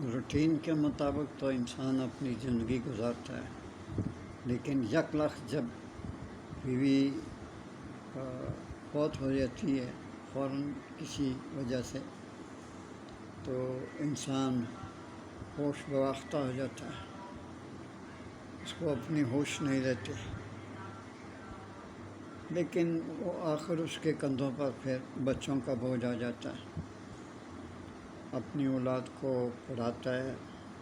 Routine کے مطابق تو انسان اپنی زندگی گزارتا ہے، لیکن یک لخت جب بیوی فوت ہو جاتی ہے فوراً کسی وجہ سے، تو انسان ہوش باختہ ہو جاتا ہے، اس کو اپنی ہوش نہیں رہتے، لیکن وہ آخر اس کے کندھوں پر پھر بچوں کا بوجھ آ جاتا ہے۔ اپنی اولاد کو پڑھاتا ہے،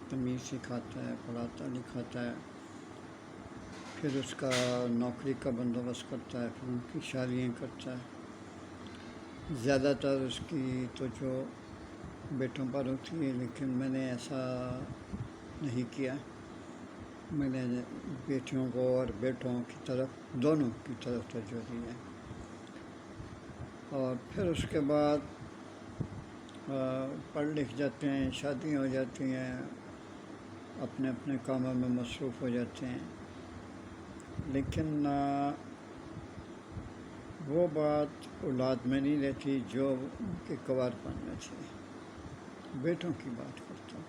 تمیز سکھاتا ہے، پڑھاتا لکھاتا ہے، پھر اس کا نوکری کا بندوبست کرتا ہے، پھر ان کی شادیاں کرتا ہے۔ زیادہ تر اس کی تو جو بیٹوں پر ہوتی ہے، لیکن میں نے ایسا نہیں کیا۔ میں نے بیٹیوں کو اور بیٹوں کی طرف دونوں کی طرف توجہ دی ہے۔ اور پھر اس کے بعد پڑھ لکھ جاتے ہیں، شادیاں ہو جاتی ہیں، اپنے اپنے کاموں میں مصروف ہو جاتے ہیں، لیکن وہ بات اولاد میں نہیں رہتی جو ان کے کوار پن میں تھی۔ بیٹوں کی بات کرتا ہوں،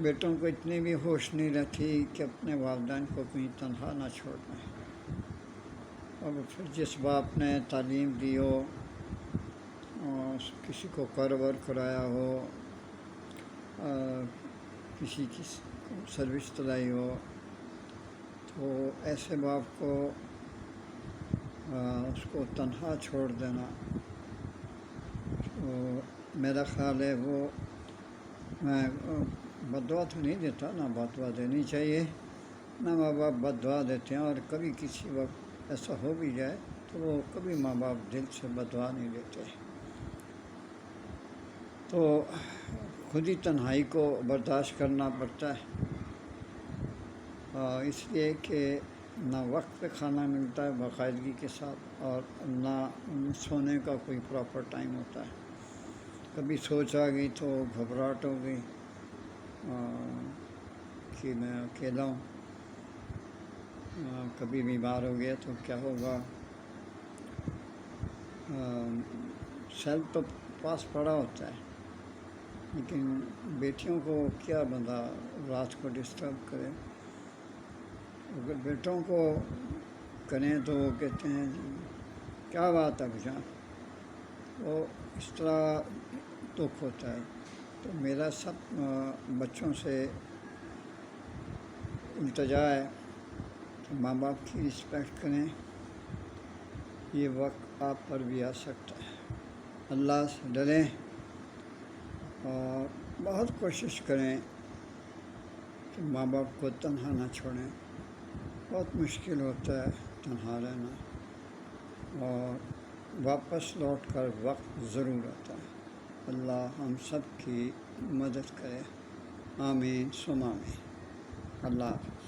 بیٹوں کو اتنی بھی ہوش نہیں رہتی کہ اپنے والدین کو کہیں تنہا نہ چھوڑ دیں۔ اور پھر جس باپ نے تعلیم دی ہو، کسی کو کاروبار کرایا ہو، کسی کی سروس دلائی ہو، تو ایسے باپ کو اس کو تنہا چھوڑ دینا، تو میرا خیال ہے وہ، میں بد دعا تو نہیں دیتا، نہ بد دعا دینی چاہیے، نہ ماں باپ بد دعا دیتے ہیں، اور کبھی کسی وقت ایسا ہو بھی جائے تو وہ کبھی ماں باپ دل سے بد دعا نہیں دیتے، تو خود ہی تنہائی کو برداشت کرنا پڑتا ہے، اس لیے کہ نہ وقت پہ کھانا ملتا ہے باقاعدگی کے ساتھ، اور نہ سونے کا کوئی پراپر ٹائم ہوتا ہے۔ کبھی سوچ آ گئی تو گھبراہٹ ہو گئی کہ میں اکیلا ہوں، کبھی بیمار ہو گیا تو کیا ہوگا۔ سیل تو پاس پڑا ہوتا ہے، لیکن بیٹیوں کو کیا بندہ رات کو ڈسٹرب کرے۔ اگر بیٹوں کو کریں تو وہ کہتے ہیں جی کیا بات ہے بھجان، وہ اس طرح دکھ ہوتا ہے۔ تو میرا سب بچوں سے التجا ہے کہ ماں باپ کی رسپیکٹ کریں، یہ وقت آپ پر بھی آ سکتا ہے۔ اللہ سے ڈریں اور بہت کوشش کریں کہ ماں باپ کو تنہا نہ چھوڑیں، بہت مشکل ہوتا ہے تنہا رہنا، اور واپس لوٹ کر وقت ضرور آتا ہے۔ اللہ ہم سب کی مدد کرے، آمین ثم آمین۔ اللہ حافظ۔